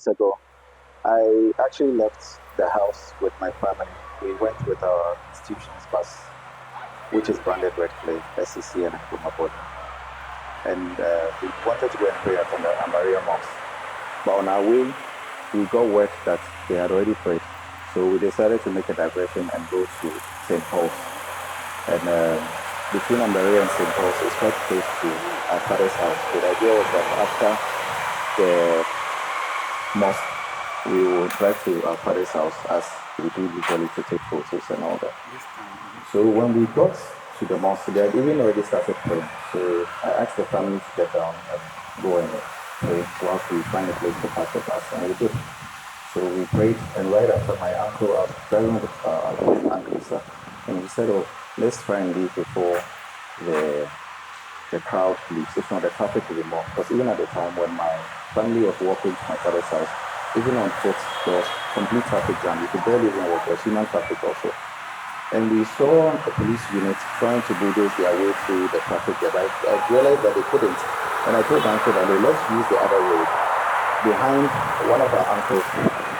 days ago, I actually left the house with my family. We went with our institution's bus, which is branded Red Clay, SCC, and Nkrumah. And we wanted to go and pray at the Amaria Mosque. But on our way, we got word that they had already prayed. So we decided to make a diversion and go to St. Paul's. And between Amberia and St. Paul's, it's quite close to our father's house. So the idea was that after the mosque, we will drive to our father's house as we do usually to take photos and all that. So when we got to the mosque, they had even already started praying. So I asked the family to get down and go and pray whilst we find a place to park the bus, and we did. So we prayed, and right after my uncle, I was driving with my uncle, sir, and he said, "Oh, let's try and leave before the crowd leaves. If not, the traffic will be more." Because even at the time when my family was walking to my father's house, even on foot, there was complete traffic jam. You could barely even walk. There was human traffic also. And we saw a police unit trying to bulldoze their way through the traffic there. I realized that they couldn't. And I told my uncle that, "Hey, let's use the other road behind one of our uncles,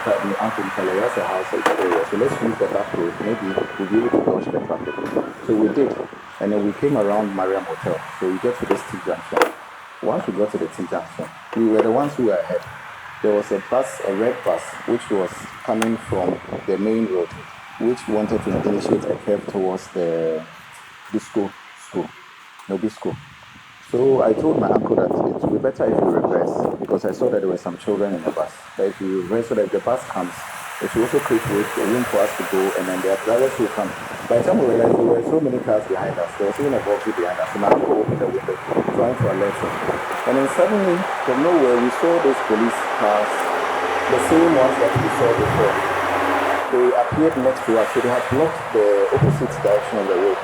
my uncle Nkele, has a house in the area. So let's use the back road. Maybe we'll be able to dodge the traffic." So we did. And then we came around Mariam Hotel. So we get to this T junction. Once we got to the T junction, we were the ones who were ahead. There was a bus, a red bus, which was coming from the main road, which wanted to initiate a curve towards the disco school, Nobi school. So I told my uncle that it would be better if you reverse, because I saw that there were some children in the bus. That if you reverse so that if the bus comes, it will also create room for us to go, and then their drivers will come. By the time we realized there were so many cars behind us, there was even a Volkswagen behind us. So my uncle opened the window, trying to alert us. And then suddenly, from nowhere, we saw those police cars, the same ones that we saw before. They appeared next to us, so they had blocked the opposite direction of the road.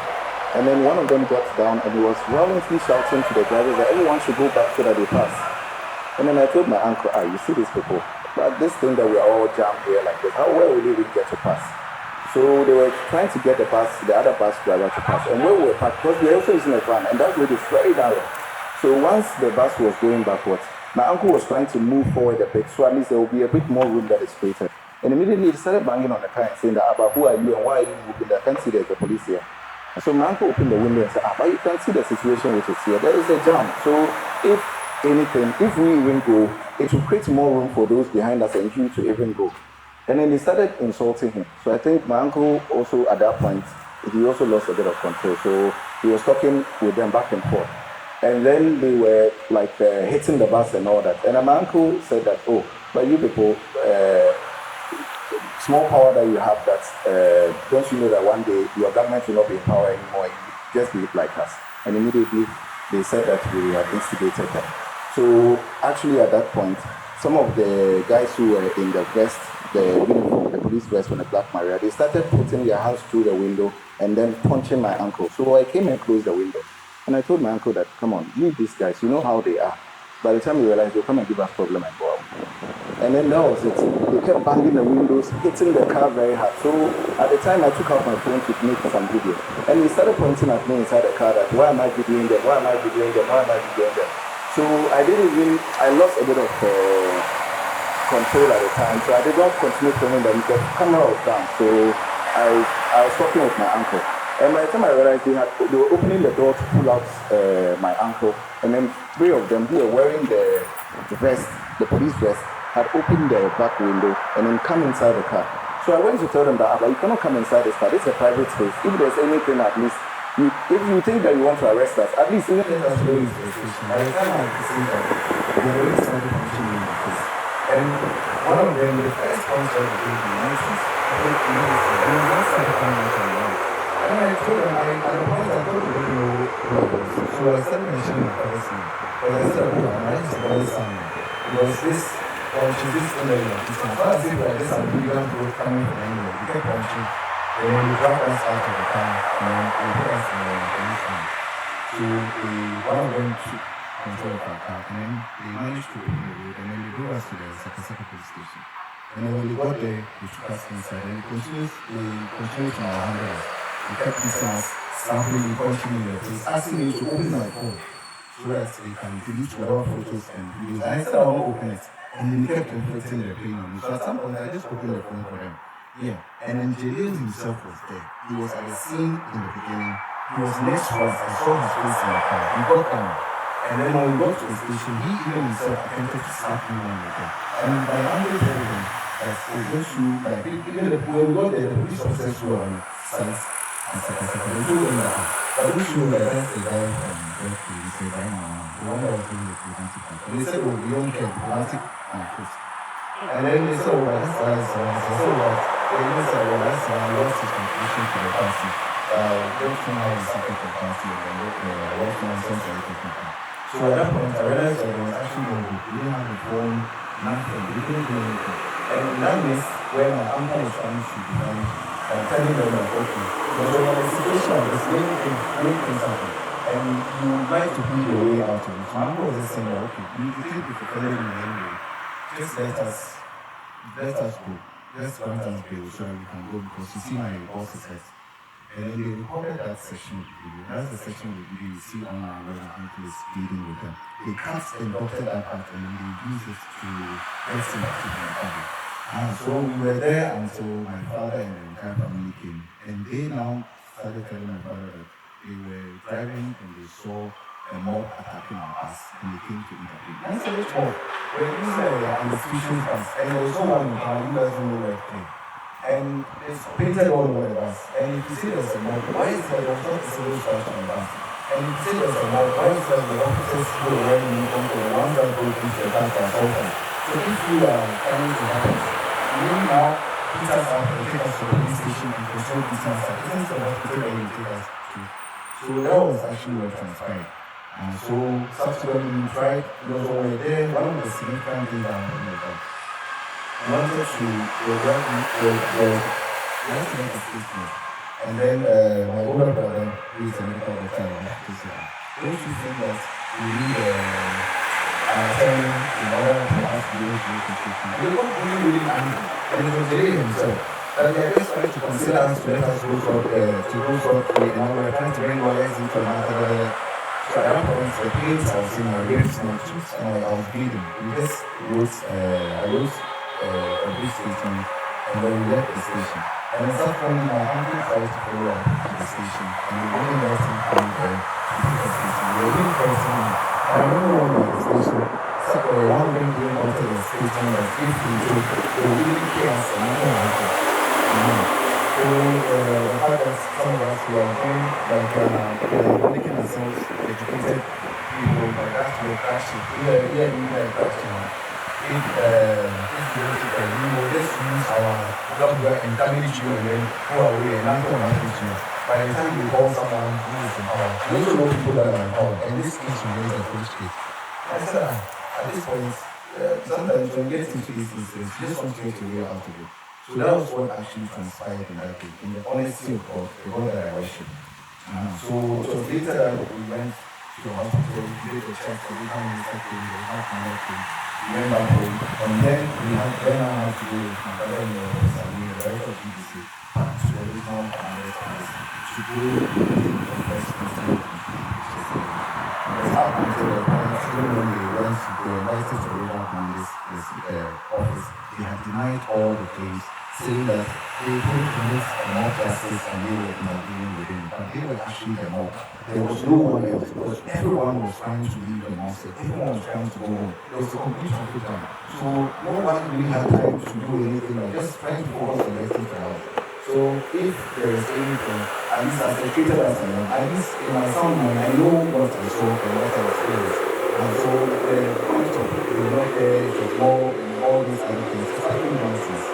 And then one of them got down and he was violently shouting to the drivers that everyone should go back so that they pass. And then I told my uncle, "You see these people? But this thing that we are all jammed here like this, where will they even get to pass?" So they were trying to get the other bus driver to pass. And where we were parked, because we were also using a van, and that road is very narrow. So once the bus was going backwards, my uncle was trying to move forward a bit, so at least there will be a bit more room that is created. And immediately he started banging on the car and saying that, "But who are you and why are you moving? I can't see there's the police here." So my uncle opened the window and said, "But you can see the situation which is here. There is a jam. So if anything, if we even go, it will create more room for those behind us and you to even go." And then they started insulting him. So I think my uncle also at that point, he also lost a bit of control. So he was talking with them back and forth. And then they were like hitting the bus and all that. And my uncle said that, "Oh, but you people, small power that you have, that don't you know that one day your government will not be in power anymore, you just be like us." And immediately they said that we had instigated them. So actually at that point, some of the guys who were in the vest, the uniform, the police vest on the Black Maria, they started putting their hands through the window and then punching my uncle. So I came and closed the window. And I told my uncle that, "Come on, leave these guys, you know how they are. By the time we realized they'll come and give us problem and go out." And then that was it. They kept banging the windows, hitting the car very hard. So at the time I took out my phone to make some video. And he started pointing at me inside the car that, "Why am I videoing them? Why am I videoing them? Why am I videoing them?" So I lost a bit of control at the time. So I did not continue filming them. The camera was down. So I was talking with my uncle. And by the time I realized they were opening the door to pull out my uncle, and then three of them who were wearing the vest, the police vest, had opened the back window and then come inside the car. So I went to tell them that, "But you cannot come inside this car. This is a private space. If there's anything, at least, if you think that you want to arrest us, at least let us know it's the station." By the time I see that, they already started punching me in the face. And one of them, the first punch that they gave me, nonsense. I think one started coming out on the right. And I told them, at the point I told them, "I didn't know who I was." So I started mentioning my father's name. But I said, "Oh, my name is Ibrahim Mahama." Because this punching, this thing that you are teaching, as far as if like this American road coming from anywhere, we kept punching. And then they dragged us out of the car and then they put us in the police van. So one of them took control of our car and then they managed to open the road and then they drove us to the Sakasaka police station. And then when we got there, they took us inside and they continued to handle us. They kept missing us, stamping me, punching me in the face, asking me to open my phone so that they can delete whatever photos and videos. And I said I won't open it And they kept inflicting their pain on me. So at some point, I just opened the phone for them. Yeah. And then Jalil himself was there. He was at the scene in the beginning. He was next to us. I saw his face in the car. He got down. And then when we got to the station, he even himself attempted to slap me one with him. And my uncle told him that, oh, don't you, like, even when we got there, the police officers were on site. And they told him that, but don't you know that that's the guy from Berkeley? He said, Ibrahim Mahama, the one that was doing the diplomatic control. They said, oh, we don't care, diplomatic control. And then they said, oh, but that's why it's wrong. So, what? They even said, well, that's why I lost his contribution to the party. Don't come out and secret the party and then what nonsense are you talking about? So at that point, I realized that there was actually no hope. We didn't have a phone, nothing. We couldn't do anything. And in that midst, where my uncle was trying to defend, telling them that, okay, but when you're in a situation like this, many things happen. And you would like to be your way out of it. My uncle was just saying that, okay, you think if you're following me anyway, just let us go. Just grant us bail so that we can go because you see my boss is hurt. And then they recorded that section of the video. That's the section of the video you see online where my uncle is pleading with them. They cut and doctored that part and then they used it to get sympathy from my father. So we were there until my father and the entire family came. And they now started telling my father that they were driving and they saw a mob attacking our bus and they came to intervene. And I said, which mob? We're using an institution bus and there was no one in town, you guys don't know where it came. And it's painted all over the bus. And if you see there's a mob, why is there not a civil structure on the bus? And if you see there's a mob, why is there the officers who are wearing uniform to the ones that go into the bus are assaulted? So if you are coming to happen, you now beat us up and take us to the police station and control beating us up. Isn't it the hospital that you take us to? So that was actually what transpired. And so subsequently we tried, because when we were there, one of the significant things that happened was that we wanted to make a statement. And then my older brother, who is a medical doctor, don't you think that we need an attorney in order for us to be able to make a statement? They got really angry. And it was Jalil himself. That they are just trying to consider us to let us go short-free, and now we're trying to bring lawyers into the matter. So at that point, the pains I was in my ribs, my cheeks, and I was bleeding. We just wrote a brief statement, and then we left the station. And then suddenly my uncle tried to follow up to the station, and we wouldn't let him come there to pick the station. We were really fighting him. And I remember when we were at the station, one of them came out to the station that if we joke, they would really kill us and nothing will happen. So the fact that some of us were doing making ourselves educated people, but that's where crashing. We are crashing. If we will just use our job and damage you and then go away and nothing will happen to you. By the time you call someone who is in power, you also know people that are in power. And this case will raise the police case. I said, at this point, sometimes when you get into these incidents, you just want to get your way out of it. So that was what actually transpired in that day, in the honesty of God, the God that I worship. So it was later that we went to the hospital, we did the check, so we found Mr. King, we had another thing. We went back home, and then I had to go with my brother-in-law, the director of BBC, to the original analyst place, to go and confess to the because up until the point, even when they were invited to the original analyst office, they had denied all the claims, saying that they couldn't commit a mob justice and they were intervening within it. But they were actually the mob. There was no one else because everyone was trying to leave the mosque. Everyone was trying to go home. There was a complete traffic jam. So no one really had time to do anything or just trying to focus on getting to the house. So if there is anything, at least as educated as I am, at least in my sound mind, I know what I saw and what I experienced. And so the point of the not there, it was more and all these other things, it's actually nonsense.